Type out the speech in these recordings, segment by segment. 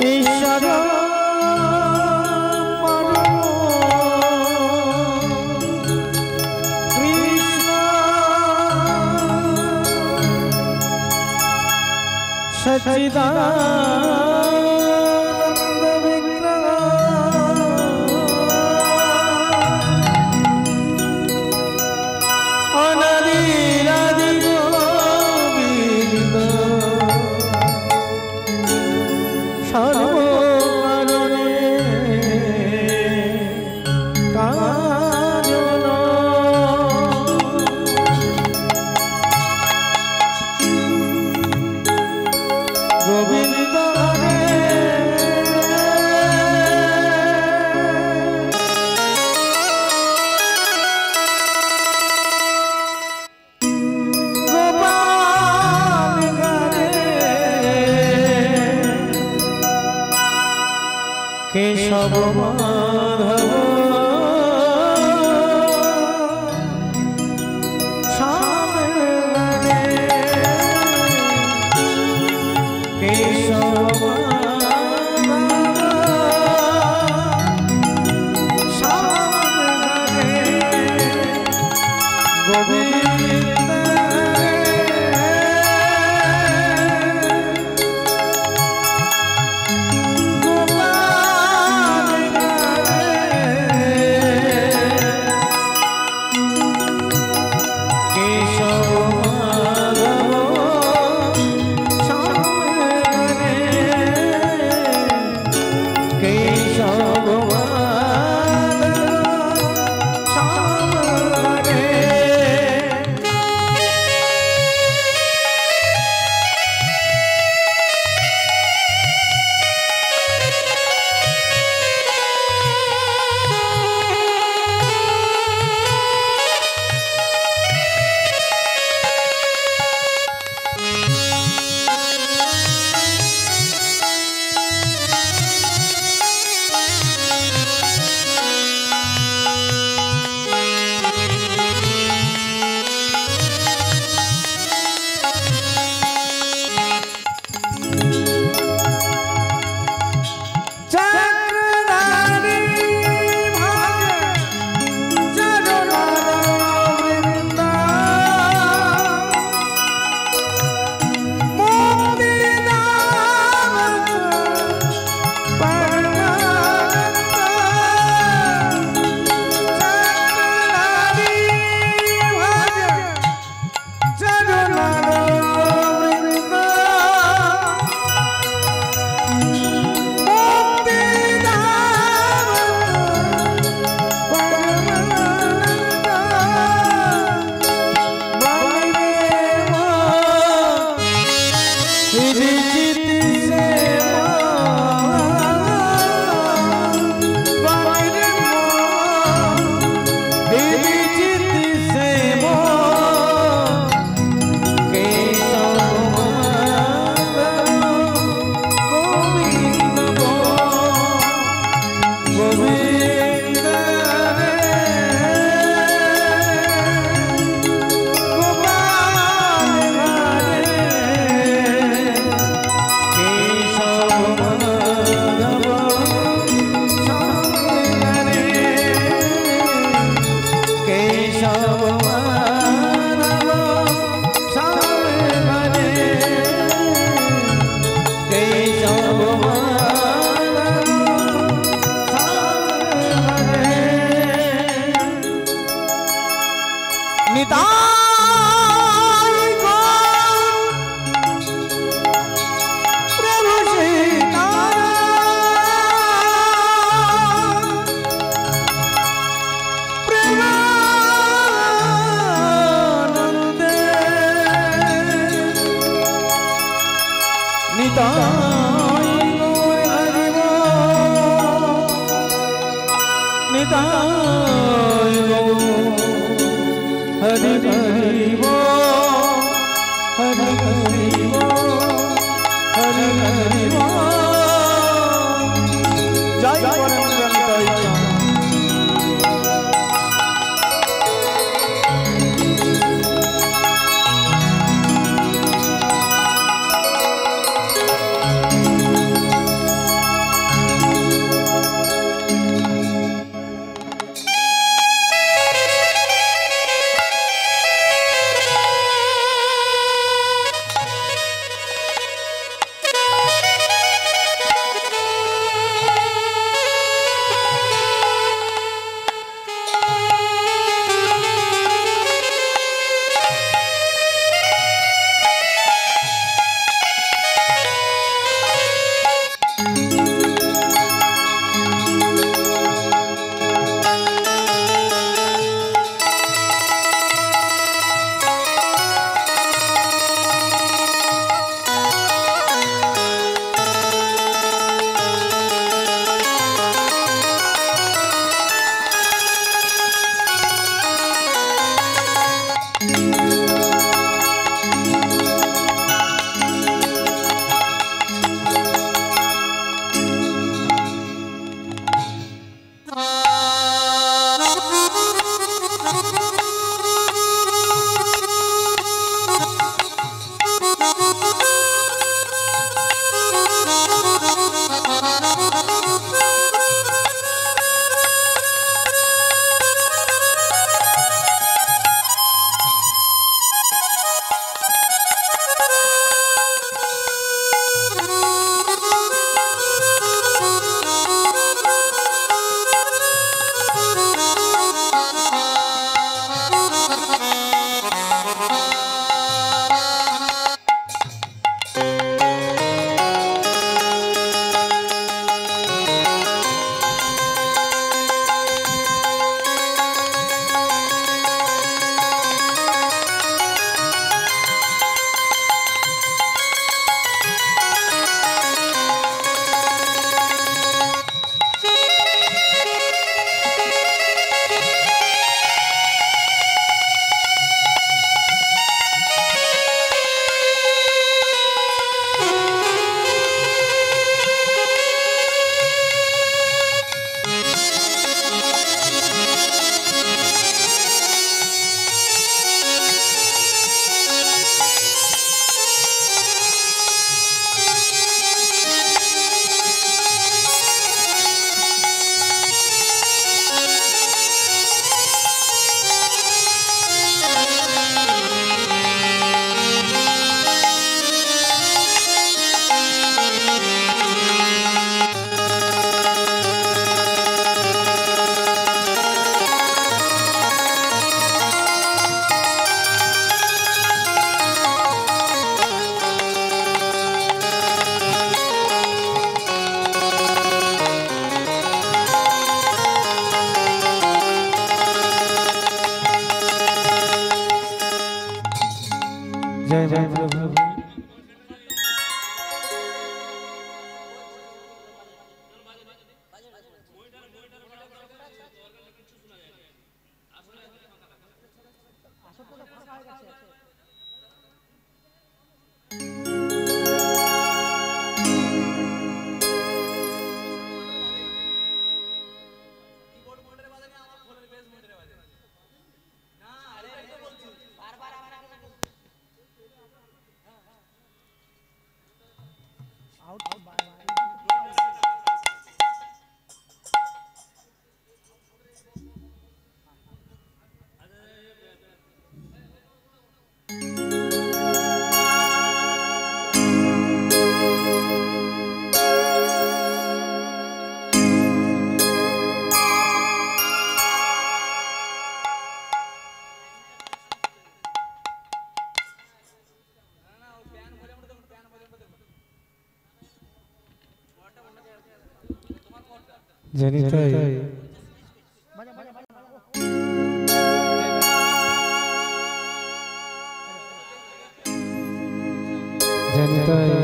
ঈশ্বর কৃষ্ণ সচ্চিদানন্দ বিগ্রহ অনাদিরাদি গোবিন্দ সর্বকারণে কারণ গোবিন্দ কেশব মাধব শ্যামে কেশব মাধব শ্যামে গোবিন্দ जनिताई जनिताई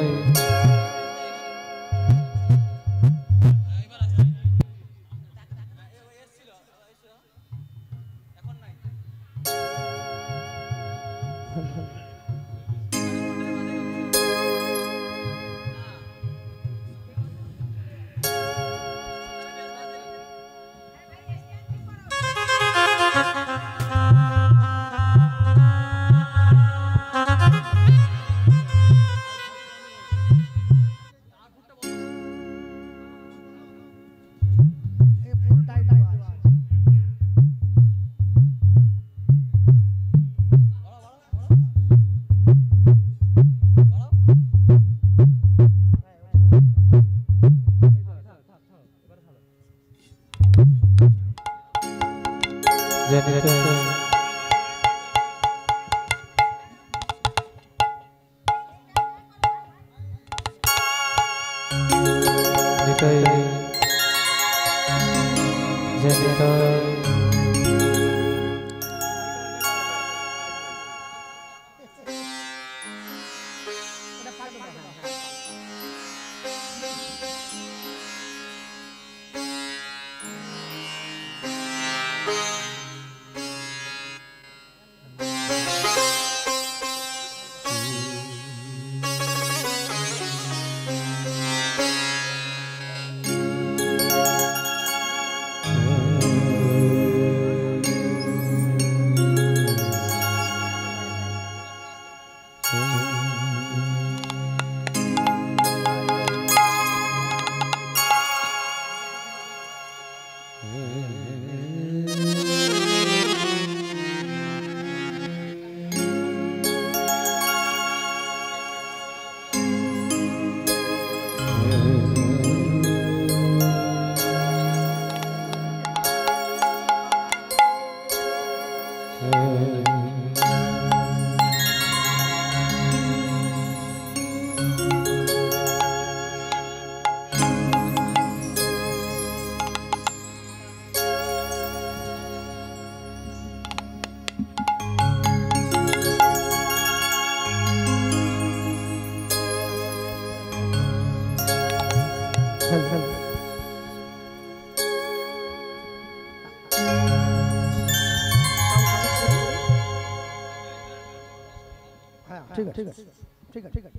ठीक है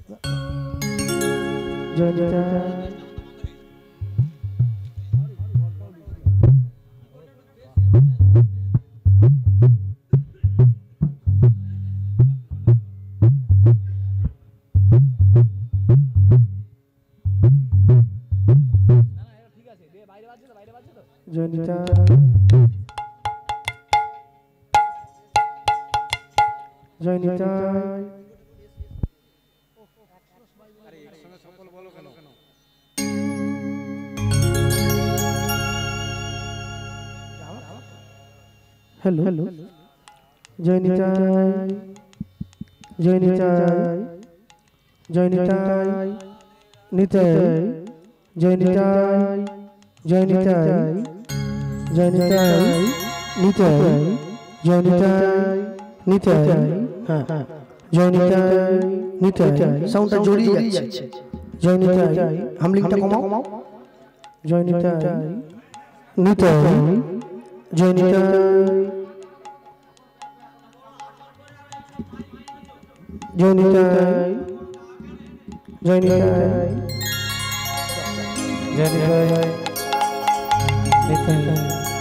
जनिता जनिता जनिता हेलो हेलो जयनिताई जयनिताई जयनिताई निताई जयनिताई जयनिताई जयनिताई निताई जयनिताई निताई हाँ जयनिताई निताई साउंडটা জড়িয়ে যাচ্ছে জয়নিতাই हम लिखता কমাও জয়নিতাই নিতাই जयनिताई জয় নিতাই জয় নিতাই জয় নিতাই নিতাই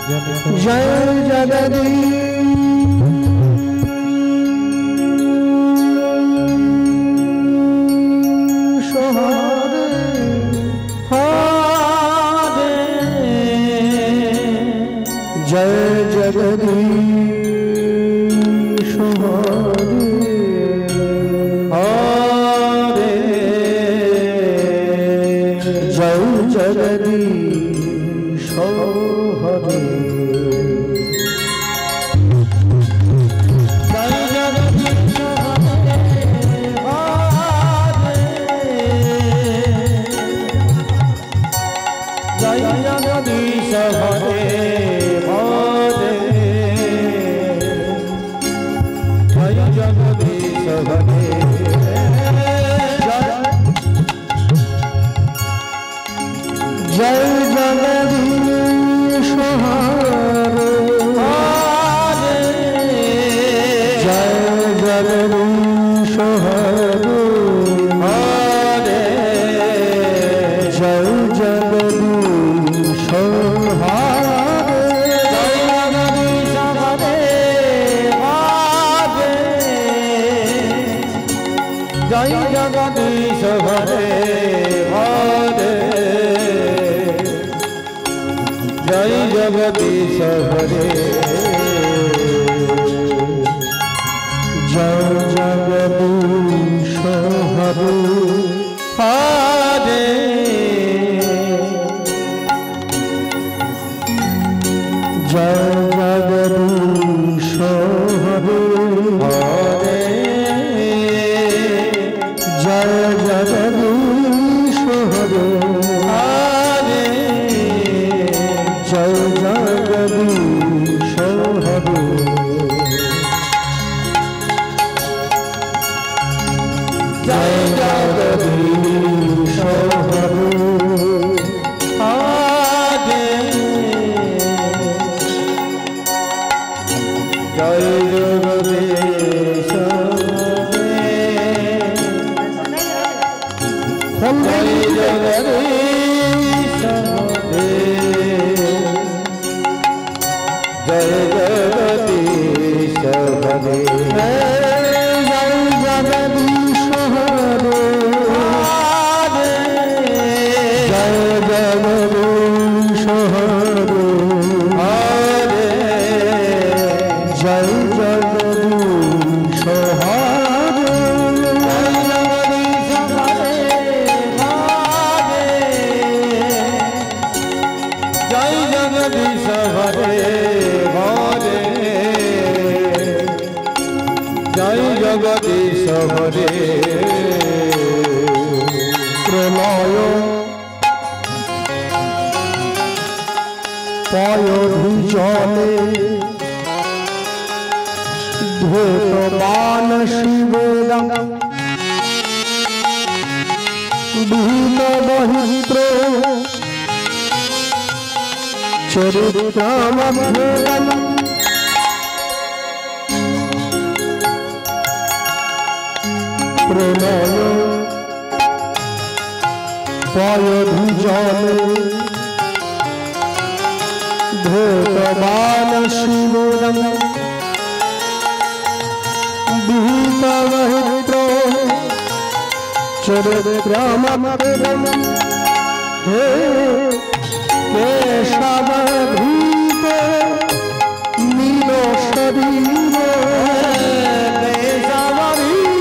জয় নিতাই জয় জগদীশ হরে হরে জয় জগদীশ হরে হরে জয় জগদীশ হরে জয় জগদীশ হরে হরে জয় জগদীশ হরে জয় জগদীশ হরে জয় জগদীশ হরে হরে জয় জগদীশ হরে জয় জগদীশ হরে হরে জয় জগদীশ হরে জয় জগদীশ হরে হরে জয় জগদীশ হরে হরে জয় জগদীশ হরে হরে জয় জগদীশ হরে জয় জগদীশ হরে হরে জয় জগদীশ হরে জগদীশ হরে জয় জগদীশ হরে জয় জগদীশ হরে জয় জগদীশ হরে হরে জয় জগদীশ হরে জয় জগদীশ হরে হরে জয় জগদীশ হরে প্রলয় পয়োধি জলে ধূতবান শিবেদং বিহিত বহিত্র চরিত্রমভ্যেদং প্রলয় পয়োধি জলে ধূতবান শিবেদং বিহিত বহিত্র চরিত্রমভ্যেদং হে কেশবধূত নীল শরীর কেশবধূত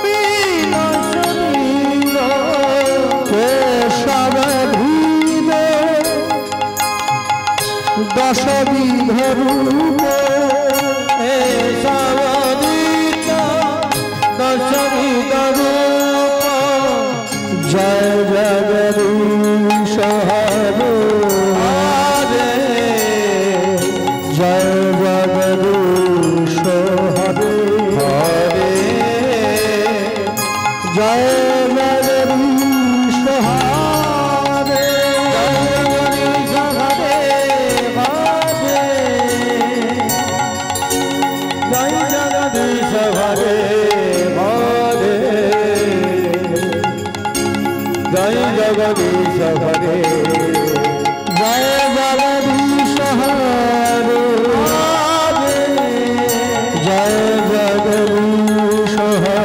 নীল শরীর কেশবধূত দশবিধ রূপ কেশবধূত দশবিধ রূপ জয় জগদীশ হরে হরে জয় জগদীশ হরে হরে জয় জগদীশ হরে জয় জগদীশ হরে হরে জয় জগদীশ जय जगदीश हरे जय जगदीश हरे जय जगदीश हरे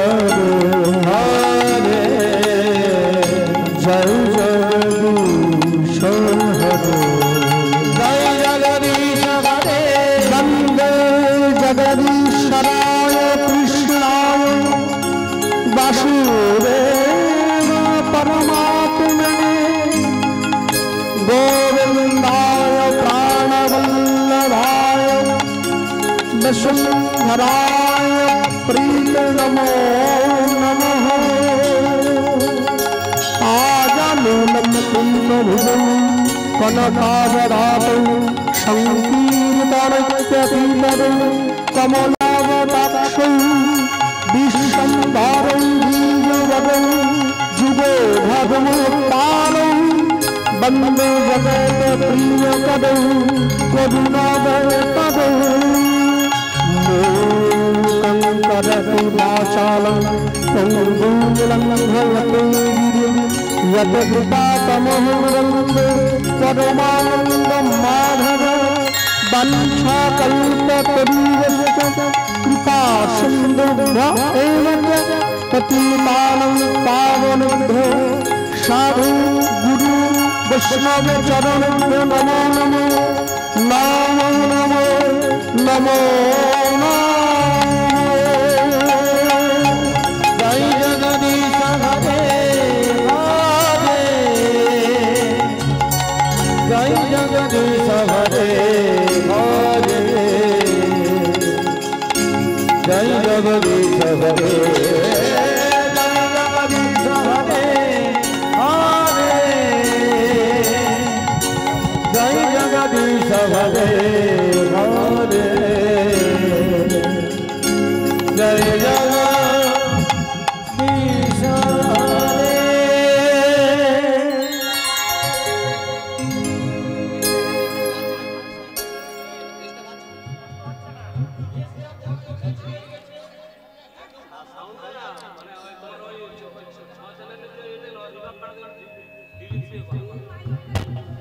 हरे जय जगदीश हरे जय जगदीश हरे वंदे जगदीश्वराय कृष्णाय वासुदेव परमात्मने गोविंदाय प्राणवल्लभाय वसुंधराय प्रीत नमो नमः आजानूनं कुन्दभुजं कनकावदातं संकीर्तनत्यतीतरं कमलावताक्षं विश्वम्भरं बीजवदं जुगोधर्मोत्तारं वन्दे जगत्प्रियकरं करुणावतरं मूकं करति वाचालं पङ्गुलं भवते यत् कृपातमहं वन्दे परमानन्दं माधव वंशाकल्पतरुश्च कृपा सिन्धुभ्य एव च पतितानं पावनेभ्यो साधु गुरु वैष्णव चरणेभ्यो नमो नमो नमो नमो नमो नमो जय जगदीश हरे हरे जय जगदीश हरे हरे जय जगदीश हरे जय जगदीश हरे हरे जय जगदीश हरे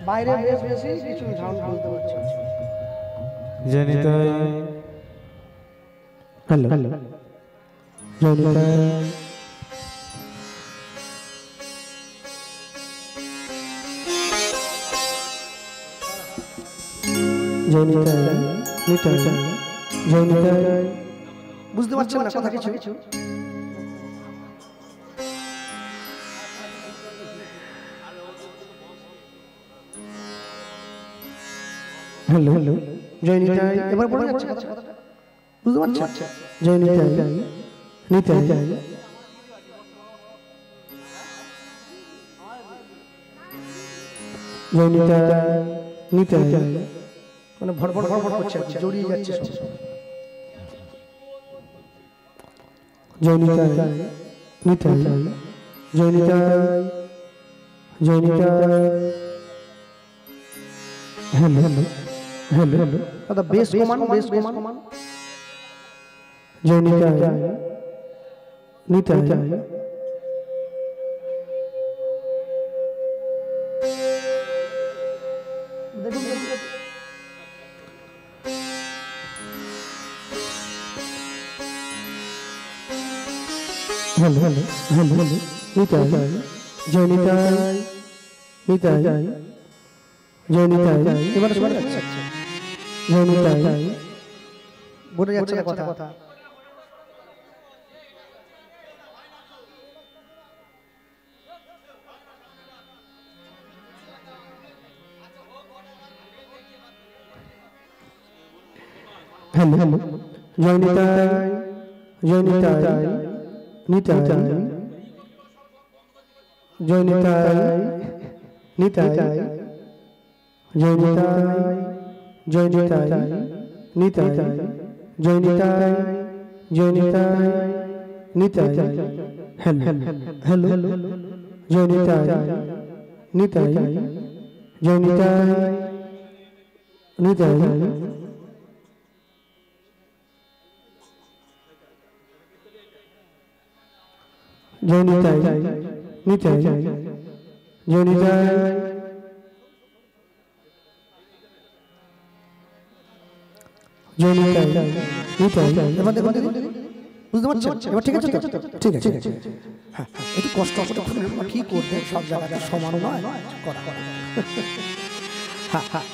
বাইরে বেশ বেশি কিছু ঝাউন বলতে পারছি জনিতায় হ্যালো জনিতায় জনিতায় নিতায় জনিতায় বুঝতে পারছেন না কথা কিছু হ্যালো হ্যালো জয়নিতাই এবার পড়ে যাচ্ছে বুঝতে পারছেন জনিতায় নিতায় জনিতায় নিতায় মানে ভড়ভড় ভড়ভড় করছে জড়িয়ে যাচ্ছে সব জনিতায় Nitai জনিতায় জনিতায় hello hello hello hello দাদা বেশ কমান জনিতায় নিতায় দেখুন hello hello hello hello Nitai জনিতায় Nitai জনিতায় এবার শোনা যাচ্ছে জনিতায় বলে যাচ্ছে না কথা hello hello জনিতায় জনিতায় Nitai জনিতায় Nitai জনিতায় জনিতায় Nitai জনিতায় জনিতায় Nitai hello hello জনিতায় Nitai জনিতায় Nitai জনিতায় Nitai জয় নিতাই জয় নিতাই নিতাই এবার দেখুন বুঝতে পারছেন এবার ঠিক আছে তো ঠিক আছে হ্যাঁ একটু কষ্ট কি করবে সব জায়গাতে সমান নয় করা হ্যাঁ হ্যাঁ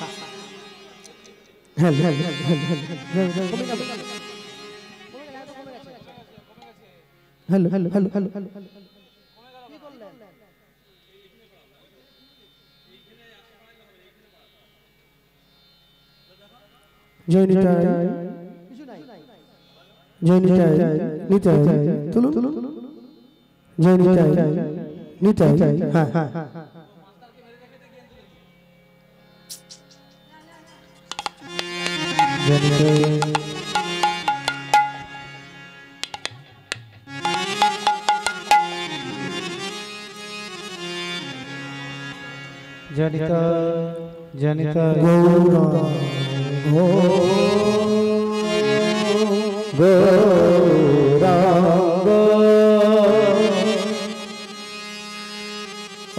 hello hello hello hello hello জয় নিতাই জয় নিতাই নিতাই তুলুন জয় নিতাই নিতাই হ্যাঁ হ্যাঁ জয় নিতাই জনিতা জনিতা গৌরা গৌরাঙ্গ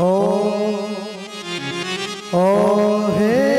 ও ও হে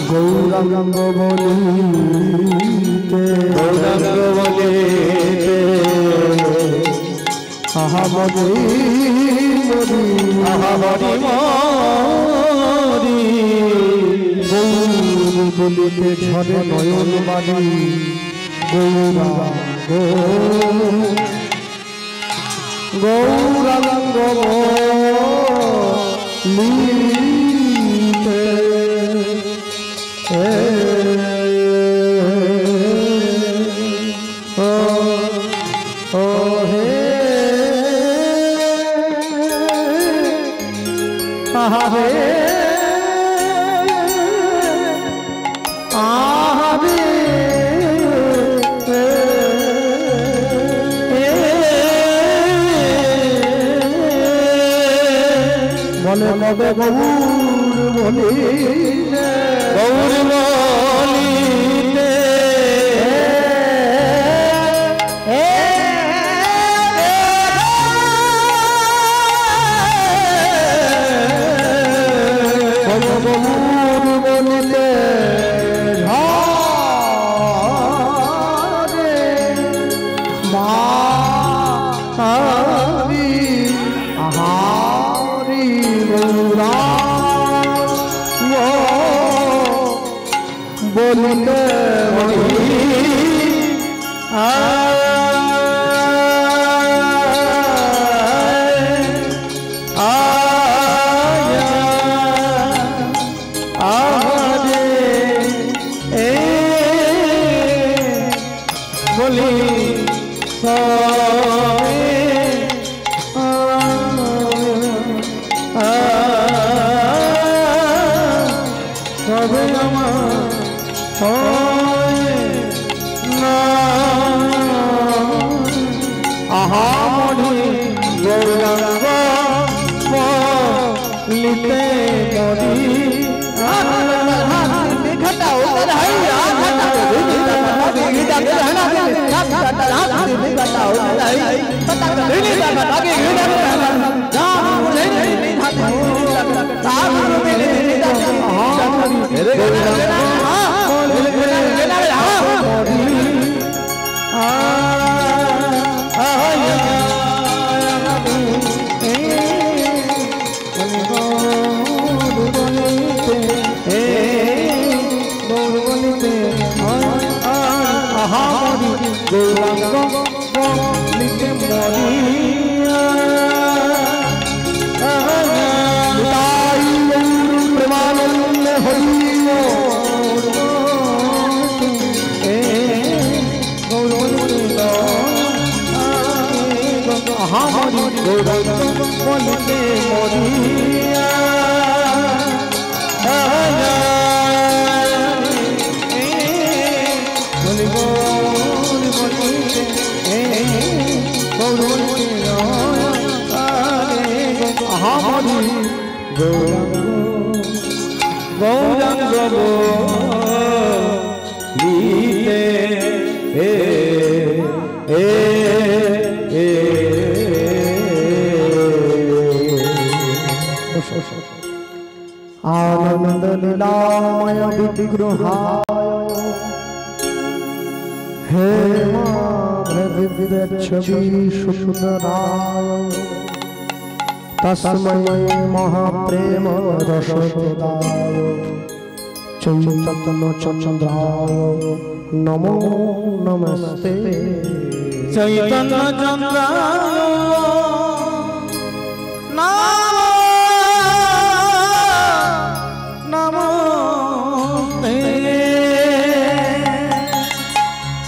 গৌরাঙ্গ বলিতে গৌরাঙ্গ বলিতে আহামরি মরি আহামরি মরি গৌর বলিতে ঝরে নয়ন বাণী গৌরাঙ্গ গৌরাঙ্গ বলিতে বলে কবে গৌর বলিতে গৌর বলিতে গৌর বলিতে বলিতে বলি সবে আহামরি গৌরাঙ্গ লিতে মরি আহামরি গৌরাঙ্গ বলিতে মরিয়া তাই প্রেমানন্দে হইল আহামরি গৌরাঙ্গ বলিতে মরিয়া গৌরাঙ্গ বলিতে आनंद लीलामय विग्रहाय हे विद्यच्छवि सुंदराय तस्मै महाप्रेम रसदाय चैतन्य चंद्राय नमो नमस्ते चैतन्य चंद्राय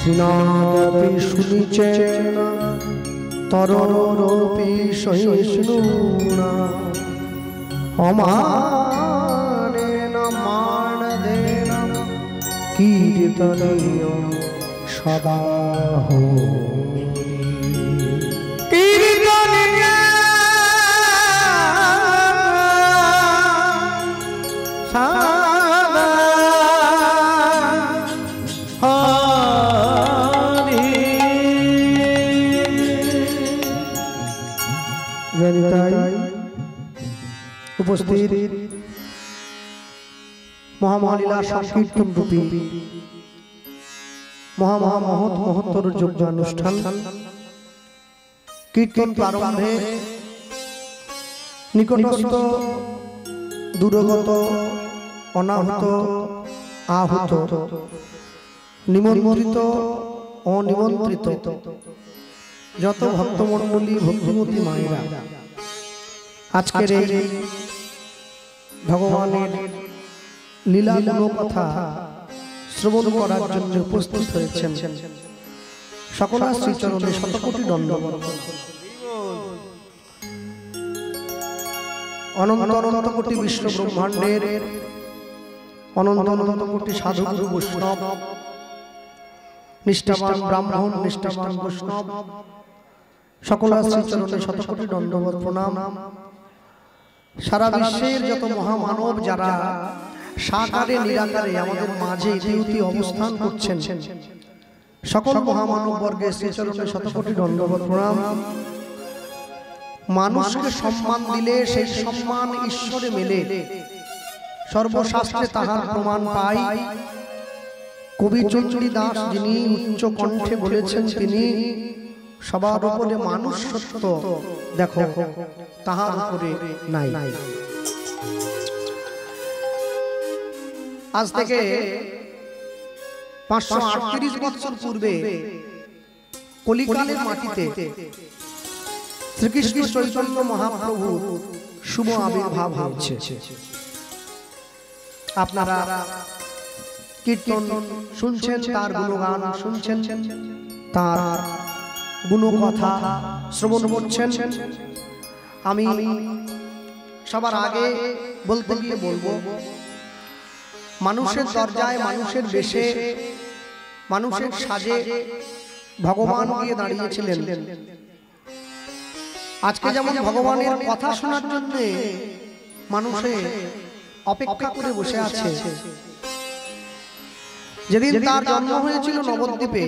শ্রীনাথপি শুনিচেন তররূপী সহিষ্ণুনা অমানেন মানদেন কীর্তনীয় সদা উপস্থিত মহামহালীলা সংকীর্তন রূপী মহত্তর যজ্ঞ অনুষ্ঠান কীর্তন প্রারম্ভে নিকটস্থ দূরগত অনাহত আহত নিমন্ত্রিত অনিমন্ত্রিত যত ভক্তমণ্ডলী ভক্তিমতী মায়েরা আজকের এই ভগবানের লীলাগুলো কথা শ্রবণ করার জন্য উপস্থিত হয়েছেন সকল শ্রীচরণে শতকোটি দণ্ডবত। অনন্ত অনন্ত কোটি বিশ্ব ব্রহ্মাণ্ডের অনন্ত অনন্ত কোটি সাধু গুরু বৈষ্ণব নিষ্ঠাবান ব্রাহ্মণ নিষ্ঠাবান বৈষ্ণব সকল শ্রীচরণে শতকোটি দণ্ডবত প্রণাম। সারা বিশ্বের যত মহামানব যারা সাকারে নিরাকারে আমাদের মাঝে ইতিউতি অবস্থান করছেন সকল মহামানব বর্গের শ্রীচরণে শতকোটি দণ্ডবত প্রণাম। মানুষকে সম্মান দিলে সেই সম্মান ঈশ্বরে মেলে, সর্বশাস্ত্রে তাহার প্রমাণ পাই। কবি চন্দ্রী দাস যিনি উচ্চ কণ্ঠে বলেছেন, তিনি সবার উপরে মানুষ সত্য দেখো তাহার উপরে নাই। আজ থেকে 538 বছর পূর্বে কলিকালের মাটিতে শ্রীকৃষ্ণ চৈতন্য মহাপ্রভু শুভ আবির্ভাব হয়েছে। আপনারা কীর্তন শুনছেন, তার গুণগান শুনছেন, তার গুণকথা শ্রবণ করছেন। আমি সবার আগে বলতে গিয়ে বলবো, মানুষের দরজায়, মানুষের বেশে, মানুষের সাজে ভগবান গিয়ে দাঁড়িয়েছিলেন। আজকে যেমন ভগবানের কথা শোনার জন্য মানুষে অপেক্ষা করে বসে আছে, যেদিন তার জন্ম হয়েছিল নবদ্বীপে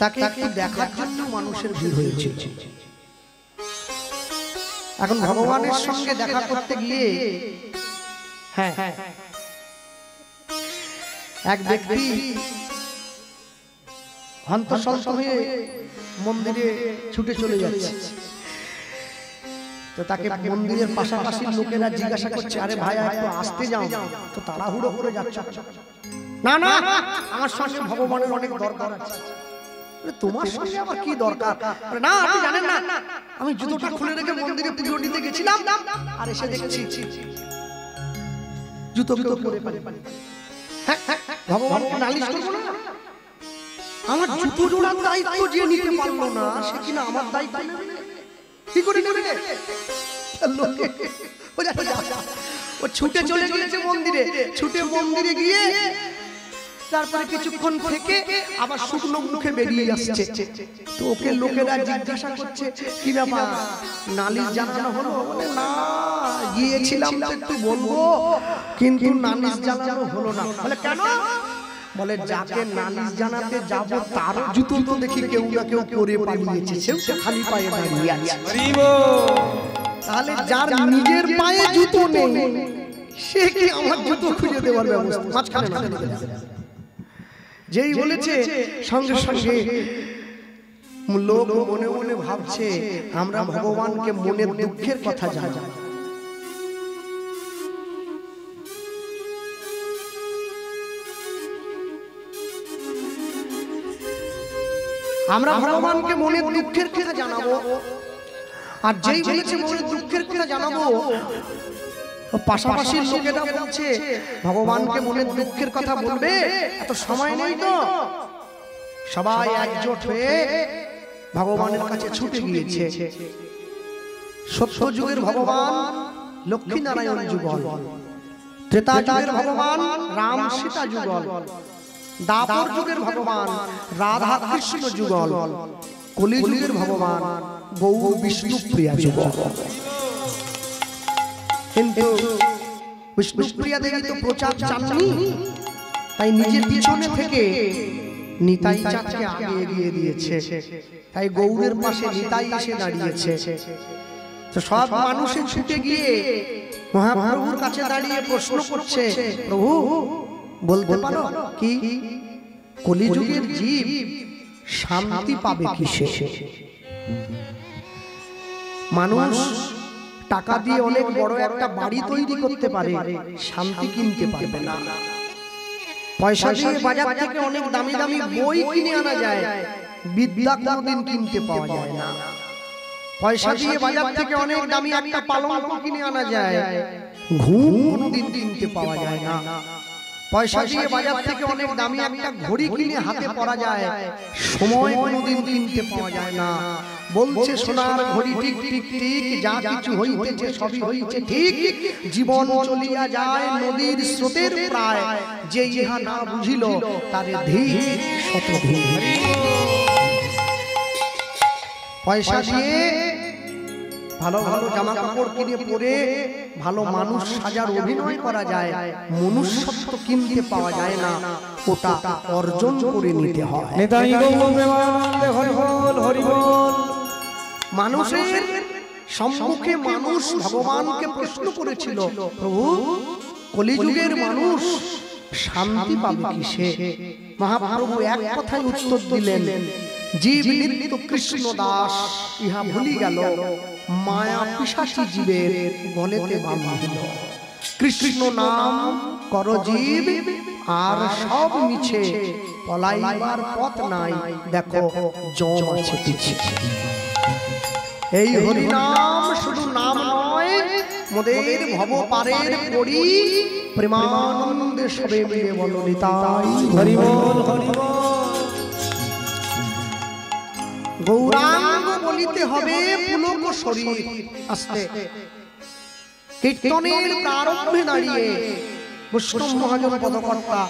তাকে একটু দেখার জন্য মানুষের ভিড় হয়েছিল। এখন ভগবানের সঙ্গে দেখা করতে গিয়ে এক ব্যক্তি হন্তসন্ত হয়ে মন্দিরে ছুটে চলে যাচ্ছে। তো তাকে মন্দিরের পাশাপাশি লোকেরা জিজ্ঞাসা করছে, আরে ভাই একটু আসতে যাও, তো তাড়াহুড়ো করে যাচ্ছ। না না, আমার সঙ্গে ভগবানের অনেক দরকার আছে। তোমার সঙ্গে আবার কি দরকার? না, আপনি জানেন না, আমি জুতোটা খুলে রেখে মন্দিরে পুজো দিতে গেছিলাম, আর এসে দেখছি জুতো পরে পারি। ভগবানকে নালিশ করবো না? আমার জুতো জোড়ার দায়িত্ব যে নিতে পারলো না, সে কিনা আমার দায়িত্ব কি করে নেবে? ও ছুটে চলে গিয়েছে মন্দিরে, ছুটে মন্দিরে গিয়ে তারপরে কিছুক্ষণ থেকে আবার শুকনো মুখে বেরিয়ে আসছে। তো ওকে লোকেরা জিজ্ঞাসা করছে, কি ব্যাপার, নালিশ জানানো হলো? বলে না, গিয়েছিলাম তো একটু বলবো, কিন্তু নালিশ জানানো হলো না। বলে কেন? বলে যাকে নালিশ জানাতে যাব তার জুতো তো দেখি কেউ না কেউ পরে পালিয়েছে, সেও খালি পায়ে দাঁড়িয়ে আছে। তাহলে যার নিজের পায়ে জুতো নেই, সে কি আমার জুতো খুঁজে দেওয়ার ব্যবস্থা? মাঝখানে যেই বলেছে, সঙ্গে সঙ্গে লোক মনে মনে ভাবছে আমরা ভগবানকে মনের দুঃখের কথা জানি। আমরা ভগবানকে মনের দুঃখের কথা জানাবো, আর যেই বলেছে মনের দুঃখের কথা জানাবো, পাশাপাশি লোকেরা বলছে ভগবানকে মনের দুঃখের কথা বলবে, এত সময় নেই তো। সবাই একজোট হয়ে ভগবানের কাছে ছুটে গিয়েছে। সত্য যুগের ভগবান লক্ষ্মী নারায়ণ যুগল, ত্রেতা যুগের ভগবান রাম সীতা যুগল, দ্বাপর যুগের ভগবান রাধা কৃষ্ণ যুগল, কলি যুগের ভগবান গৌর বিষ্ণুপ্রিয়া যুগল। কিন্তু বিষ্ণুপ্রিয়া দেবী তো প্রচার চাননি, তাই নিজের পিছনে থেকে নিতাই চাঁদকে আগে এগিয়ে দিয়েছে। তাই গৌরের পাশে নিতাই এসে দাঁড়িয়েছে। তো সব মানুষে ছুটে গিয়ে মহাপ্রভুর কাছে দাঁড়িয়ে প্রশ্ন করছে, প্রভু বলতে পারো কি কলিযুগের জীব শান্তি পাবে কিসে? মানুষ টাকা দিয়ে অনেক বড় একটা বাড়ি তৈরি করতে পারে, শান্তি কিনতে পারবে না। পয়সা দিয়ে বাজার থেকে অনেক দামি দামি বই কিনে আনা যায়, বিদ্যা কোনোদিন কিনতে পাওয়া যায় না। পয়সা দিয়ে বাজার থেকে অনেক দামি একটা পালঙ্ক কিনে আনা যায়, ঘুম কোনোদিন কিনতে পাওয়া যায় না। পয়সা দিয়ে বাজার থেকে অনেক দামি একটা ঘড়ি কিনে হাতে পরা যায়, সময় কোনোদিন কিনতে পাওয়া যায় না। বলছে সোনার ঘড়ি টিক টিক টিক, যা কিছু হইতেছে সবই হইছে ঠিক, জীবন চলিয়া যায় নদীর স্রোতের প্রায়, যে ইহা না বুঝিল তারে ধীর শত ধীর। পয়সা দিয়ে ভালো ভালো জামা কাপড় কিনে পরে ভালো মানুষ সাজার অভিনয় করা যায়, মনুষ্যত্ব কিনতে পাওয়া যায় না, ওটা অর্জন করে নিতে হয়। মানুষের সম্মুখে মানুষ ভগবানকে প্রশ্ন করেছিল, প্রভু কলিযুগের মানুষ শান্তি পাবে কিসে? মহাপ্রভু এক কথায় উত্তর দিলেন, জীব নিত্য কৃষ্ণ দাস ইহা ভুলি গেল, মায়া পিশাচী জীবের গলেতে বাঁধিল। কৃষ্ণ নাম কর জীব আর সব মিছে, পলাইবার পথ নাই দেখো জম আছে পিছে। এই হরি নাম শুধু নাম নয়, মোদের ভব পারের পড়ি, প্রেমানন্দে সবে মিলে বলো নিতাই হরি বল হরি বল। গৌরাঙ্গ বলিতে হবে পুলক শরীর। আস্তে কীর্তনের প্রারম্ভে দাঁড়িয়ে বৈষ্ণব মহাজন পদকর্তা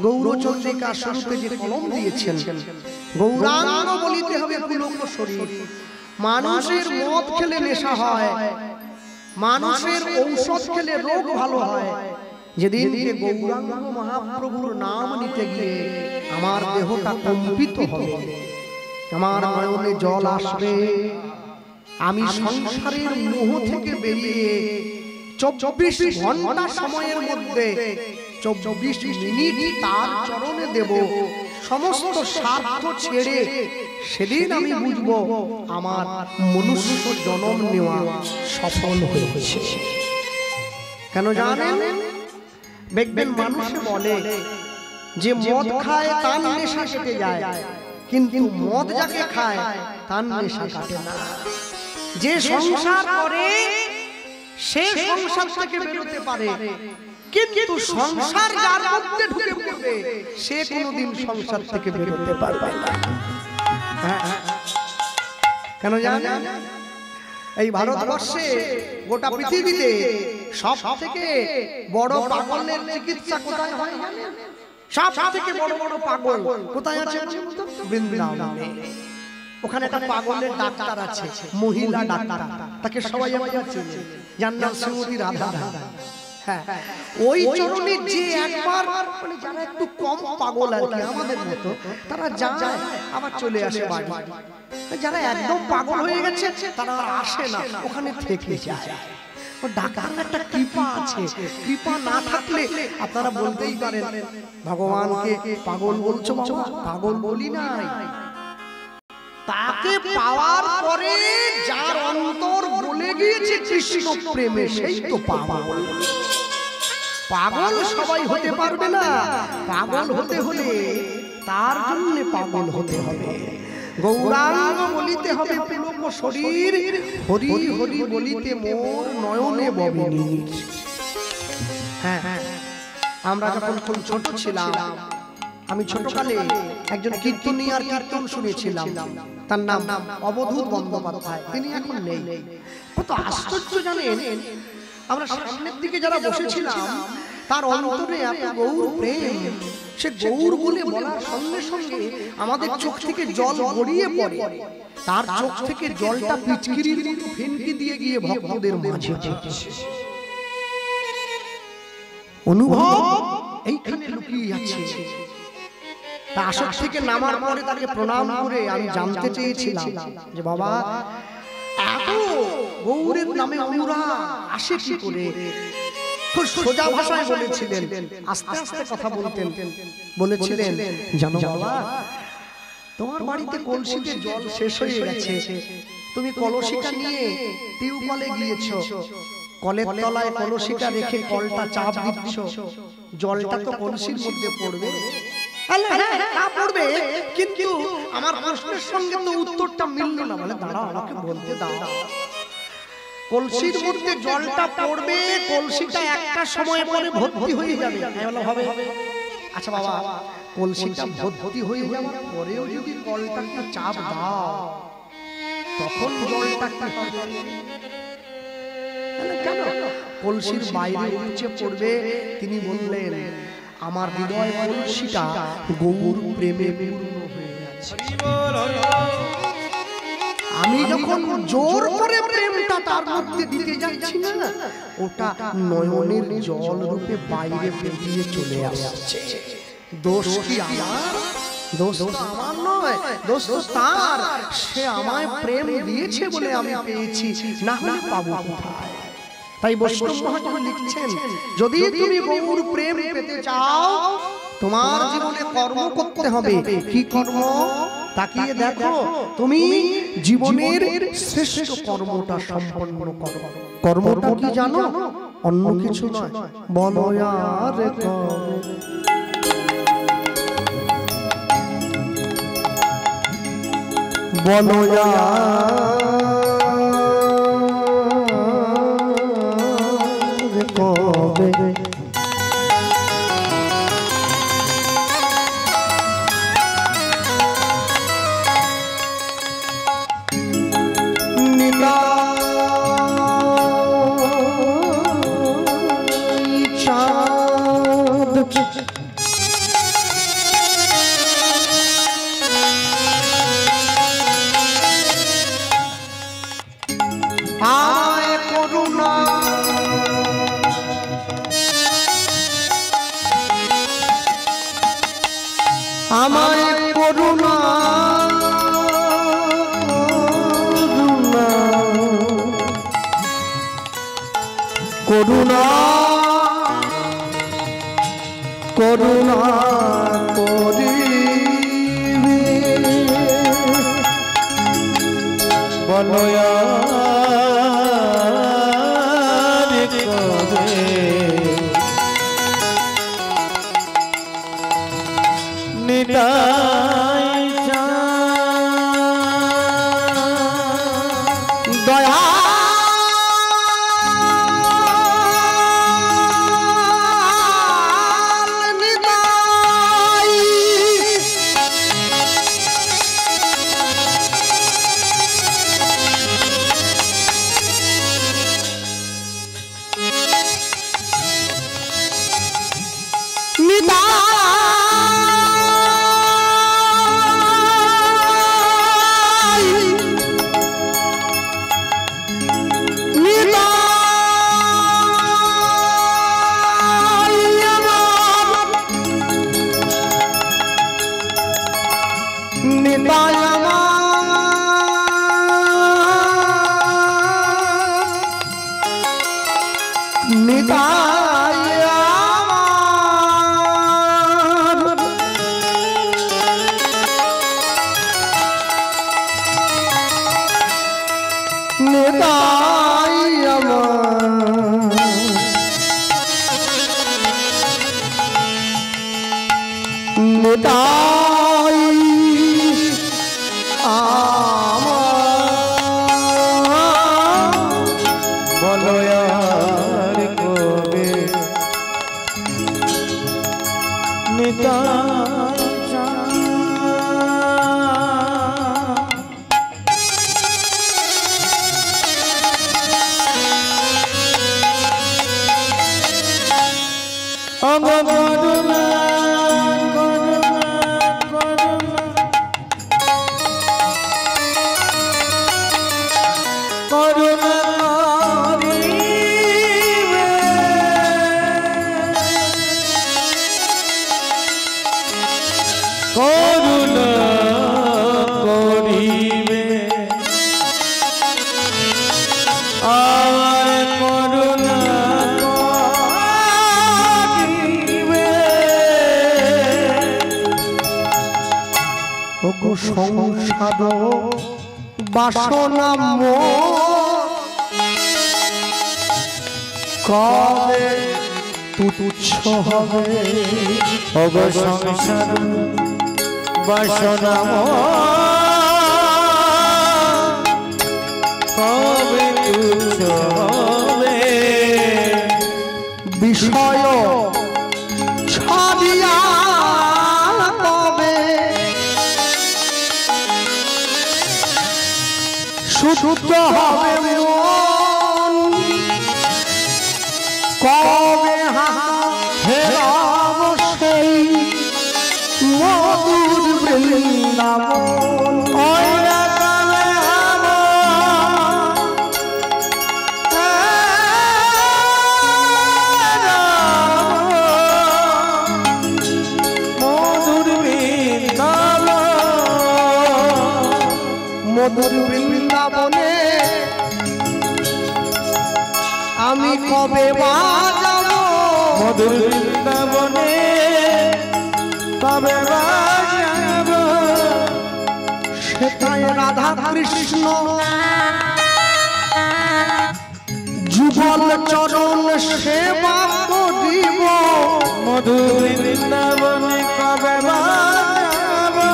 গৌরচন্দ্রিকা শুরুতে যে কলম দিয়েছেন, গৌরাঙ্গ বলিতে হবে পুলক শরীর। মানুষের মদ খেলে নেশা হয়, মানুষের ঔষধ খেলে রোগ ভালো হয়। যেদিন গৌরাঙ্গ মহাপ্রভুর নাম নিতে গিয়ে আমার দেহটা কম্পিত হবে, আমার নয়নে জল আসবে, আমি সংসারের মোহ থেকে বেরিয়ে 24 ঘন্টা সময়ের মধ্যে 24 মিনিট তার চরণে দেব, সমস্ত স্বার্থ ছেড়ে। সেদিন আমি বুঝবো আমার মনুষ্য জন্ম নেওয়া সফল হয়েছে। কেন জানেন? দেখবেন মানুষে বলে যে মদ খায় তার নেশা কেটে যায়, কিন্তু মদ যাকে খায় তার নেশা কাটে না। যে সংসার করে সে সংসার থেকে বেরোতে পারে, কিন্তু সংসার যার মধ্যে ঢুকে পড়বে সে কোনোদিন সংসার থেকে বেরোতে পারবে না। কেন জানেন? এই ভারতবর্ষে গোটা পৃথিবীতে সব থেকে বড় পাগলের চিকিৎসা কোথায় হয়? সব থেকে বড় বড় পাগল কোথায় আছে? বৃন্দাবনে। ওখানে একটা পাগলের ডাক্তার আছে, মহিলা ডাক্তার, তাকে সবাই চেনে, যার নাম শ্রীমতী রাধা। হ্যাঁ, ওই চরণে যে একবার মানে যারা একটু কম পাগল আর কি আমাদের মতো, তারা যায় আবার চলে আসে বাড়ি। যারা একদম পাগল হয়ে গেছে তারা আসে না, ওখানে থেকে যায়। ও ডাক্তার একটা কৃপা আছে, কৃপা না থাকলে আপনারা বলতেই পারেন ভগবানকে পাগল বলছো। বাবা পাগল বলি নাই, তাকে পাওয়ার পরে যার অন্তর বলে গিয়েছে কৃষ্ণ প্রেমে, সেই তো পাগল। পাগল সবাই হতে পারবে না, পাগল হতে হলে তার জন্য পাগল হতে হবে। গৌরাঙ্গ বলিতে হবে পুলক শরীর, হরি হরি বলিতে মোর নয়নে ববিনীর। হ্যাঁ, আমরা যখন খুব ছোট ছিলাম, আমি ছোটকালে একজন কীর্তনিয়ার কীর্তন শুনেছিলাম, তার নাম অবধূত বন্দ্যোপাধ্যায়। তিনি এখন নেই। কত আশ্চর্য জানেন, আমরা সামনের দিকে যারা বসেছিলাম তার অন্তরে এত গৌর প্রেম, সে গৌর বলে বলার সঙ্গে সঙ্গে আমাদের চোখ থেকে জল গড়িয়ে পড়ে। তার চোখ থেকে জলটা পিচকিরির মতো ফিনকি দিয়ে গিয়ে ভক্তদের মাঝে পড়ছে। অনুভব এইখানে লুকিয়ে আছে। তা আসর থেকে নামার পরে তাকে প্রণাম করে আমি জানতে চেয়েছিলাম যে বাবা এত গৌরের নামে অনুরাগ আসে কি করে? খুব সোজা ভাষায় বলেছিলেন, আস্তে আস্তে কথা বলতেন। বলেছিলেন জানো বাবা, তোমার বাড়িতে কলসিতে জল শেষ হয়ে গেছে, তুমি কলসিটা নিয়ে টিউবওয়েলে গিয়েছো, কলের তলায় কলসিটা রেখে কলটা চাপ দিচ্ছ, জলটা তো কলসির মধ্যে পড়বে। পড়বে, কিন্তু আমার প্রশ্নের সঙ্গে তো উত্তরটা মিলল না। বলে দাঁড়াও, আমাকে বলতে দাও। কলসির মধ্যে জলটা পড়বে, কলসিটা একটা সময় পরে ভর্তি হয়ে যাবে। হবে। আচ্ছা বাবা, কলসিটা ভর্তি হয়ে যাওয়ার পরেও যদি কলটাকে চাপ দাও, তখন জলটা কি হবে? কেন কলসির বাইরে উপচে পড়বে? তিনি বললেন আমার হৃদয় কলসিটা গৌর প্রেমে পূর্ণ হয়ে আছে। আমি যখন জোর করে প্রেমটা তার মধ্যে দিতে যাচ্ছি না, ওটা নয়নের জল রূপে বাইরে বেরিয়ে চলে আসছে। দোষ কি আমার? দোষ আমার নয়, দোষ তো তার। সে আমায় প্রেম দিয়েছে বলে আমি পেয়েছি, না হলে পাবো কোথায়? তাই বৈষ্ণব মহাজন লিখছেন, যদি তুমি গৌর প্রেম পেতে চাও তোমার জীবনে কর্ম করতে হবে। কি কর্ম? তাকিয়ে দেখো, তুমি জীবনের শ্রেষ্ঠ কর্মটা সম্পন্ন করো। কর্মটা কি জানো? অন্য কিছু নয়, বনয়ার কবে আমায় করুণা করুণা করুণা করিবে বলয়ার কবে নিতাই দয়া সংসার বাসনা কবে তুচ্ছ হবে সংসার বাসনা কবে তুচ্ছ হবে বিষয় ছাড়িয়া শুদ্ধ হবে মন কবে হেরাব সেই মধুর বৃন্দাবন মধুর বৃন্দাবনে আমি কবে বাজাবো মধুর বৃন্দাবনে কবে বাজাবো সেটাই রাধা কৃষ্ণ যুগল চরণ সেবা করিব মধুর বৃন্দাবনে কবে বাজাবো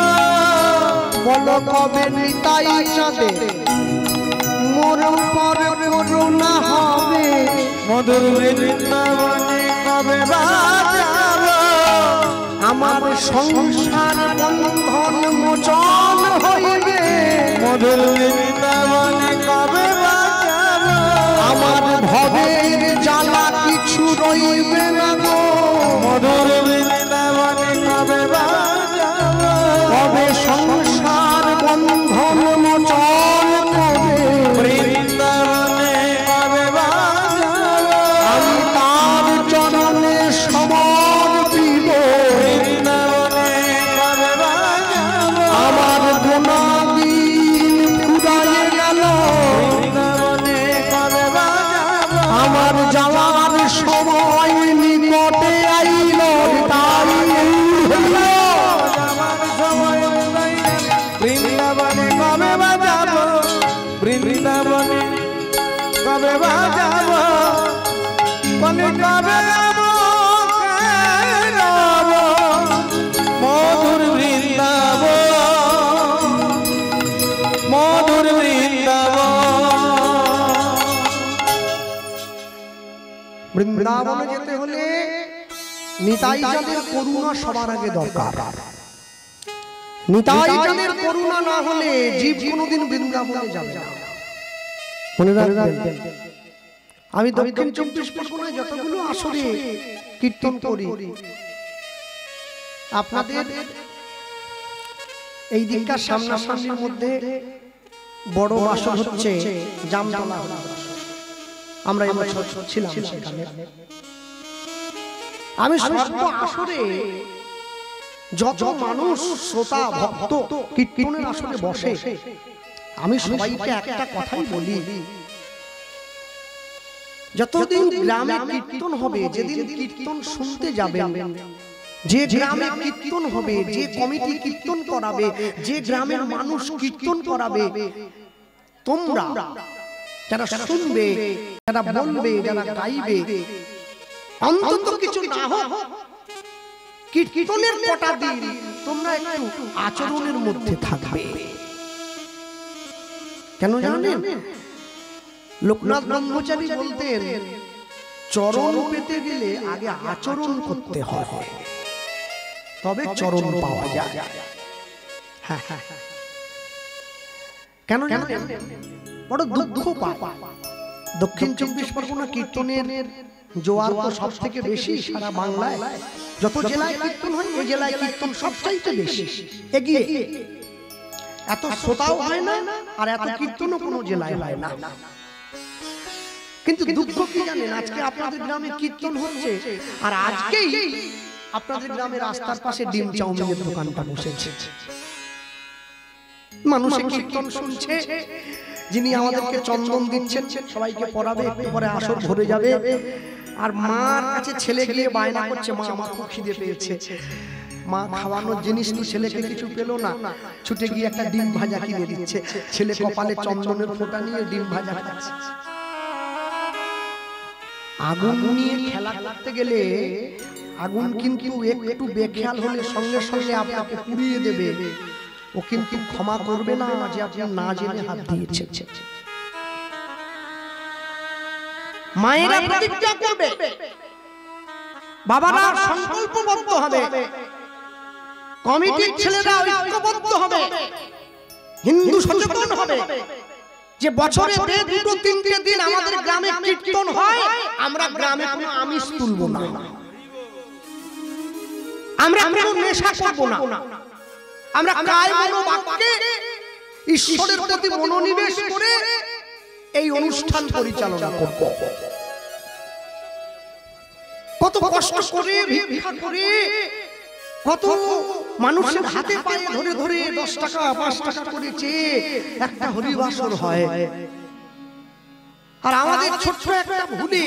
বল কবে নিতাই চাঁদে মোর উপর করুণা হবে মধুর বৃন্দাবনে কবে বাজাবো আমার সংসার বন্ধন মোচন হইবে মধুর বৃন্দাবনে কবে বাজাবো আমার ভবের জ্বালা কিছু রইবে না গো মধুর বৃন্দাবনে কবে বাজাবো কবে সংসার বন্ধন মোচন হবে বৃন্দাবনে কবে বাজাবো আমি তার চরণে সমর্পিত বৃন্দাবনে কবে বাজাবো আমার গুণাদিন ফুরাইয়ে গেল বৃন্দাবনে কবে বাজাবো আমার যাওয়ার সময় নিকটে আইল তাই হইল আমার সময় বৃন্দাবনে কবে বাজাবো বৃন্দাবনে কবে বাজাবো বলে কবে যাবো মধুর বৃন্দাবনে যেতে হলে নিতাই চাঁদের করুণা সবার আগে দরকার। নিতাই চাঁদের করুণা না হলে জীব কোনোদিন বৃন্দাবনে যাবে না। মনে রাখবেন, আমি দক্ষিণ 24 পরগনায় যতগুলো আসরে কীর্তন করি, আপনাদের এই দিককার সামনাসামনির মধ্যে বড় আসর হচ্ছে জামতলা। আমরা এবছর ছিলাম সেখানে। আমি সর্ব আসরে যত মানুষ শ্রোতা ভক্ত কীর্তনের আসরে বসে, আমি সবাইকে একটা কথাই বলি, যতদিন গ্রামে কীর্তন হবে, যেদিন কীর্তন শুনতে যাবেন, যে গ্রামে কীর্তন হবে, যে কমিটি কীর্তন করাবে, যে গ্রামের মানুষ কীর্তন করাবে, তোমরা যারা শুনবে, যারা বলবে, যারা গাইবে, অন্তত কিছু না হোক কীর্তনের কটা দিন তোমরা একটু আচরণের মধ্যে থাকবে। কেন জানেন? লোকনাথ ব্রহ্মচারী বলতেন, চরণ পেতে গেলে আগে আচরণ করতে হয়, তবে চরণ পাওয়া যায়। কেন জানেন? বড় দুঃখ পায়। দক্ষিণ 24 পরগনা কীর্তনের জোয়ার তো সব থেকে বেশি সারা বাংলায়। যত জেলায় কীর্তন হয়, ওই জেলায় কীর্তন সবচাইতে বেশি এগিয়ে। এত শ্রোতাও হয় না, আর এত কীর্তনও কোনো জেলায় হয় না। কিন্তু দুঃখ কি জানেন? আজকে আপনাদের গ্রামে কীর্তন হচ্ছে, আর আজকেই আপনাদের গ্রামের রাস্তার পাশে ডিম চাউমিনের দোকানটা বসেছে। মানুষে কীর্তন শুনছে, যিনি আমাদেরকে চন্দন দিচ্ছেন, সবাইকে পড়াবে, পরে আসর ভরে যাবে, আর মার কাছে ছেলে গিয়ে বায়না করছে, মা আমার খুব খিদে পেয়েছে। মা খাওয়ানোর জিনিস নিয়ে ছেলেকে কিছু পেল না, ছুটে গিয়ে একটা ডিম ভাজা কিনে দিচ্ছে। ছেলে কপালে চন্দনের ফোঁটা নিয়ে ডিম ভাজা খাচ্ছে। আগুন নিয়ে খেলা করতে গেলে আগুন কিন্তু একটু বেখেয়াল হলে সঙ্গে সঙ্গে আপনাকে পুড়িয়ে দেবে। ও কিন্তু ক্ষমা করবে না যে আপনি না জেনে হাত দিয়েছেন। মায়েরা প্রতিজ্ঞা করবে, বাবারা সংকল্পবদ্ধ হবে, কমিটির ছেলেরা ঐক্যবদ্ধ হবে, হিন্দু সচেতন হবে যে বছরে 2-3 দিন আমাদের গ্রামে কীর্তন হয়, আমরা গ্রামে কোনো আমিষ তুলব না, আমরা কোনো নেশা করব না, আমরা কায় মনোবাক্যে ঈশ্বরের প্রতি মনোনিবেশ করে এই অনুষ্ঠান পরিচালনা করব। কত কষ্ট করে, ভিক্ষা করে, কত মানুষের হাতে পায়ে ধরে ধরে 10 টাকা 5 টাকা করে চেয়ে একটা হরিবাসর হয়। আর আমাদের ছোট্ট একটা ভুলে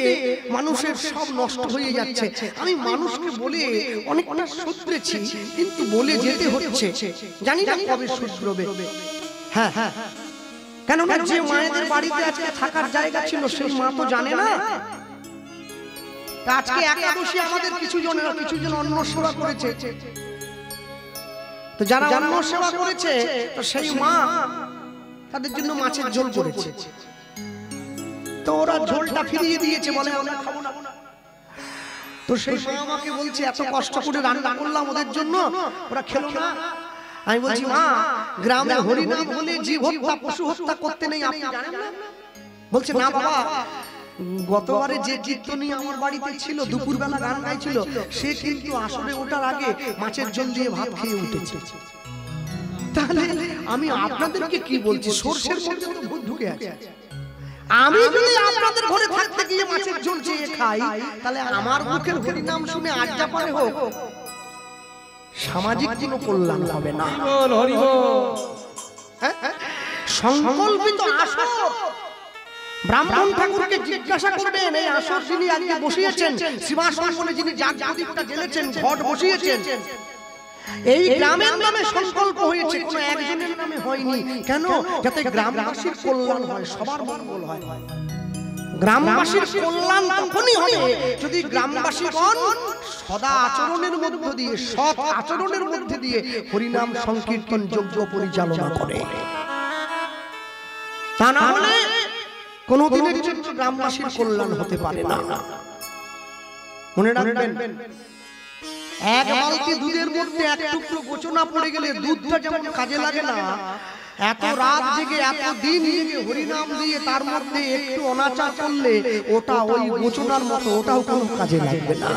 মানুষের সব নষ্ট হয়ে যাচ্ছে। আমি মানুষকে বলে অনেকটা শুধরেছি, কিন্তু বলে যেতে হচ্ছে, জানি না কবে শুধরবে। হ্যাঁ হ্যাঁ, কেন না যে মায়েদের বাড়িতে আজকে থাকার জায়গা ছিল, সেই মা তো জানে না। আজকে একাদশী আমাদের কিছু জন অন্ন সেবা করেছে, তো যারা অন্ন সেবা করেছে, তো সেই মা তাদের জন্য মাছের ঝোল করেছে, তো ওরা ঝোলটা ফিরিয়ে দিয়েছে, বলে আমরা খাবো না। তো সেই মা আমাকে বলছে, এত কষ্ট করে রান্না করলাম ওদের জন্য, ওরা খেলো না। আমি বলছি, মা, গ্রামে হরিনাম হলে জীব হত্যা, পশু হত্যা করতে নেই, আপনি জানেন না? বলছে, না বাবা, গতবারে যে কীর্তনী আমার বাড়িতে ছিল, দুপুরবেলা গান গাইছিল, সে কিন্তু আসরে ওঠার আগে মাছের ঝোল দিয়ে ভাত খেয়ে উঠেছে। তাহলে আমি আপনাদেরকে কি বলছি, সরষের মধ্যে তো ভূত ঢুকে আছে। আমি যদি আপনাদের ঘরে থাকতে গিয়ে মাছের ঝোল চেয়ে খাই, তাহলে আমার মুখের হরিনাম শুনে আড্ডা পারে হোক, সামাজিক কোনো কল্যাণ হবে না। সংকল্পিত আসর, ব্রাহ্মণ ঠাকুরকে জিজ্ঞাসা করবেন, এই আসর যিনি আজকে বসিয়েছেন, সীমাসঙ্গনে যিনি জাগদীপটা জ্বেলেছেন, ঘট বসিয়েছেন, এই গ্রামের নামে সংকল্প হয়েছে, কোনো একজনের নামে হয়নি। কেন? যাতে গ্রামবাসীর কল্যাণ হয়, সবার মঙ্গল হয়। গ্রামবাসীর কল্যাণ তখনই হবে যদি গ্রামবাসীগণ সদা আচরণের মধ্য দিয়ে, সৎ আচরণের মধ্যে দিয়ে হরিনাম সংকীর্তন যজ্ঞ পরিচালনা করে। তা না হলে কোনদিনের জন্য গ্রামবাসীর কল্যাণ হতে পারে না। মনে রাখবেন, এক বালতি দুধের মধ্যে এক টুকরো গোচনা পড়ে গেলে দুধটা যেমন কাজে লাগে না, এত রাত জেগে এত দিন জেগে হরিনাম দিয়ে তার মধ্যে একটু অনাচার করলে ওটা ওই গোচনার মতো, ওটাও কোনো কাজে লাগবে না।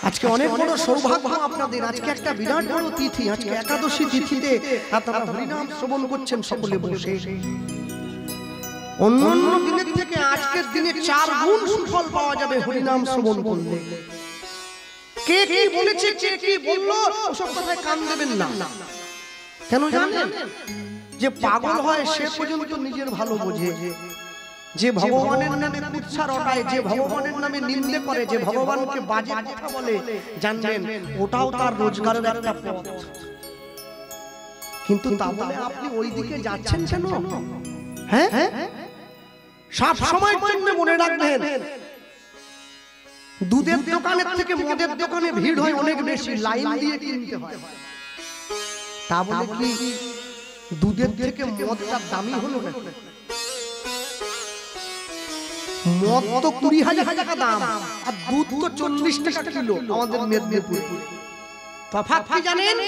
আজকে অনেক বড় সৌভাগ্য আপনাদের, আজকে একটা বিরাট বড় তিথি, আজকে একাদশী তিথিতে আপনারা হরিনাম শ্রবণ করছেন সকলে বসে। অন্যান্য দিনের থেকে আজকের দিনে 4 গুণ সুফল পাওয়া যাবে হরিনাম শ্রবণ করলে। কে কি বলেছে, কে কি বললো, ওসব কথায় কান দেবেন না। কেন জানেন? যে পাগল হয় সে পর্যন্ত নিজের ভালো বোঝে। যে ভগবানের নামে কুৎসা রটায়, যে ভগবানের নামে নিন্দে করে, যে ভগবানকে বাজে কথা বলে, জানবেন ওটাও তার রোজগারের একটা পথ। কিন্তু তা বলে আপনি ওই দিকে যাচ্ছেন কেন? হ্যাঁ, সব সময়ের জন্য মনে রাখবেন, দুধের দোকানের থেকে মদের দোকানে ভিড় হয় অনেক বেশি, লাইন দিয়ে কিনতে হয়। তা বলে কি দুধের থেকে মদটা দামি হলো না? মদ তো 20,000 টাকা দাম, আর দুধ তো 40 টাকা কিলো আমাদের মেদিনীপুরে। তফাৎ কি জানেন?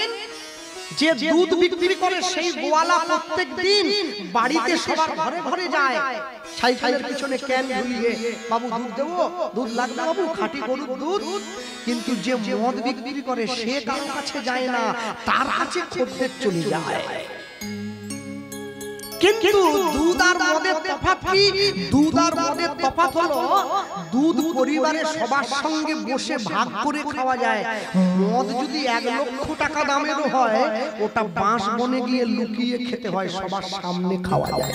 যে দুধ বিক্রি করে সেই গোয়ালা প্রত্যেক দিন বাড়িতে সবার ঘরে ঘরে যায়, সাইকেলের পিছনে ক্যান ঝুলিয়ে, বাবু দুধ দেবো, দুধ লাগবে বাবু, খাঁটি গরুর দুধ। কিন্তু যে মদ বিক্রি করে সে কারো কাছে যায় না, তার কাছে খদ্দের চলে যায়। কিন্তু দুধ আর মদের তফাৎ কি? দুধ আর মদের তফাৎ হলো দুধ পরিবারের সবার সঙ্গে বসে ভাগ করে খাওয়া যায়। মদ যদি 1 লক্ষ টাকা দামেরও হয়, ওটা বাঁশ বনে গিয়ে লুকিয়ে খেতে হয়, সবার সামনে খাওয়া যায়।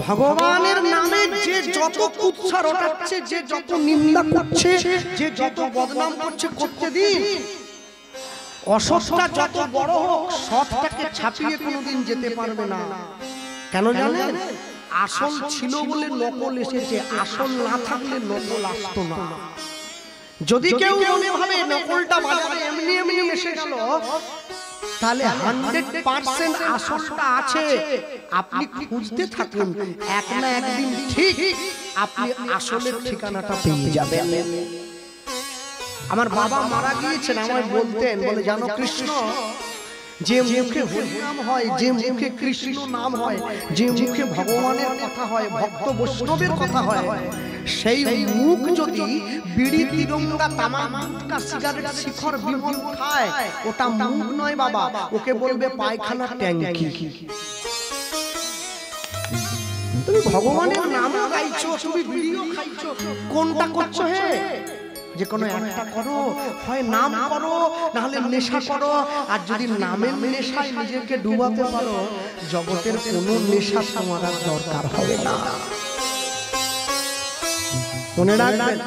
ভগবানের নামে যে যত কুৎসা রটাচ্ছে, যে যত নিন্দা করছে, যে যত বদনাম করছে, করতে দিন। অসৎটা যত বড় হোক, সৎটাকে ছাপিয়ে কোনোদিন যেতে পারবে না। কেন জানেন? আসল ছিল বলে নকল এসেছে, আসল না থাকলে নকল আসতো না। যদি কেউ মনে ভাবে নকলটা বাজারে এমনি এমনি এসে গেল, তাহলে 100% আসলটা আছে। আপনি খুঁজতে থাকুন, এক না একদিন ঠিক আপনি আসলের ঠিকানাটা পেয়ে যাবেন। আমার বাবা মারা গিয়েছেন, আমায় বলতেন, বলে জানো কৃষ্ণ, যে মুখে হরিনাম হয়, যে মুখে কৃষ্ণ নাম হয়, যে মুখে ভগবানের কথা হয়, ভক্ত বৈষ্ণবের কথা হয়, সেই মুখ যদি বিড়ি, তিরঙ্গা, তামাক, গুটখা, সিগারেট, শিখর, বিমল খায়, ওটা মুখ নয় বাবা, ওকে বলবে পায়খানা ট্যাঙ্কি। তুমি ভগবানের নামও গাইছো, তুমি বিড়িও খাইছো, কোনটা করছো? হে, যে কোনো একটা করো, হয় নাম করো, না হলে নেশা করো। আর যদি নামের নেশায় নিজেকে ডুবাতে পারো, জগতের কোনো নেশা তোমার আর দরকার হবে না। মনে রাখবেন,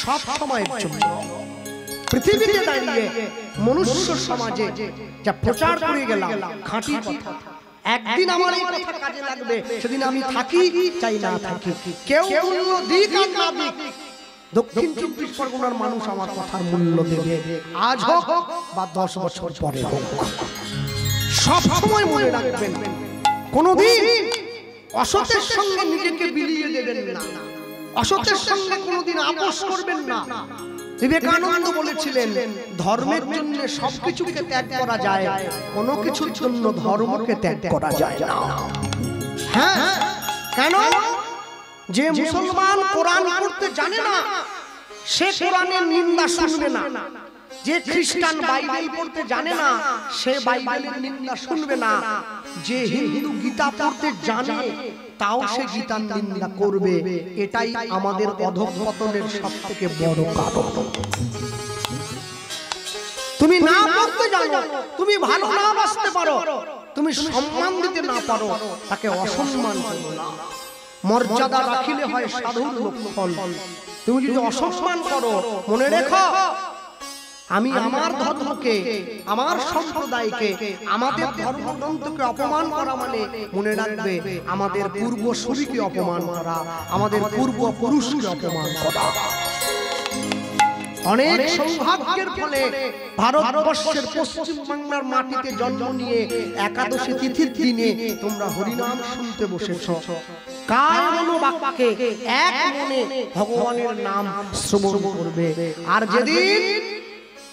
সব সময়ের জন্য পৃথিবীতে দাঁড়িয়ে মনুষ্য সমাজে যা প্রচার করে গেলাম খাঁটি কথা, একদিন আমার এই কথা কাজে লাগবে, সেদিন আমি থাকি চাই না থাকি, কেউ মূল্য দিক আর না দিক, দক্ষিণ 24 পরগনার মানুষ আমার কথার মূল্য দেবে, আজ হোক বা 10 বছর পরে হোক। সব সময় মনে রাখবেন, কোনদিন অসতের সঙ্গে নিজেকে বিলিয়ে দেবেন না, অসতের সঙ্গে কোনদিন আপোষ করবেন না। বিবেকানন্দ বলেছিলেন, ধর্মের জন্য সবকিছুকে ত্যাগ করা যায়, কোনো কিছুর জন্য ধর্মকে ত্যাগ করা যায় না। হ্যাঁ, কেন? যে মুসলমান কোরআন পড়তে জানে না, সে কোরআনের নিন্দা শুনবে না। যে খ্রিস্টান বাইবেল পড়তে জানে না, সে বাইবেলের নিন্দা শুনবে না। যে হিন্দু গীতা পড়তে জানে, তাও সে গীতার নিন্দা করবে। এটাই আমাদের অধঃপতনের সবথেকে বড় কারণ। তুমি না পড়তে জানো, তুমি ভালো না বাঁচতে পারো, তুমি সম্মান দিতে না পারো, তাকে অসম্মান করো না। মর্যাদা রাখিলে হয় সাধুর লক্ষণ। তুমি যদি অসম্মান করো, মনে রেখো, আমি আমার ধর্মকে, আমার সম্প্রদায়কে, আমাদের ধর্মগ্রন্থকে অপমান করা মানে মনে রাখবে আমাদের পূর্বসূরীকে অপমান করা, আমাদের পূর্বপুরুষকে অপমান করা। অনেক সৌভাগ্যের ফলে ভারতবর্ষের পশ্চিম বাংলার মাটিতে জন্ম নিয়ে একাদশী তিথির দিনে তোমরা হরিনাম শুনতে বসেছো। কায় মনোবাক্যে এক মনে ভগবানের নাম শ্রবণ করবে। আর যেদিন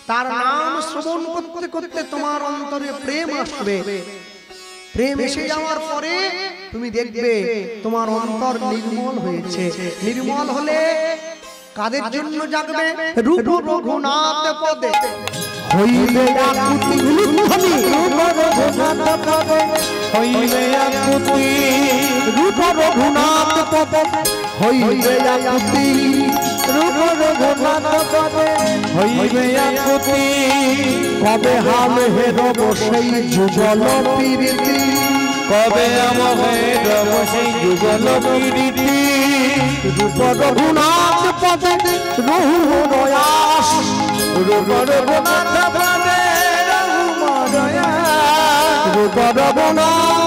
তার নাম শ্রবণ করতে করতে তোমার অন্তরে প্রেম আসবে, প্রেম এসে যাওয়ার পরে তুমি দেখবে তোমার অন্তর নির্মল হয়েছে। নির্মল হলে কাদের জন্য জাগবে? রূপ রঘুনাথ পদে হইবে আকুতি, রূপ রঘুনাথ পদে হইবে আকুতি, রূপ রঘুনাথ পদে হইবে আকুতি, রূপ রঘুনাথ পদে হইবে আকুতি। কবে হাম হেরব সেই যুগল প্রীতি, কবে আমাদের সেই যুগল প্রীতি। রূপ রঘুনাথ পদে রঘুরয়াস, রূপ রঘুনাথ পদে রঘুমদয়া, রূপ রঘুনাথ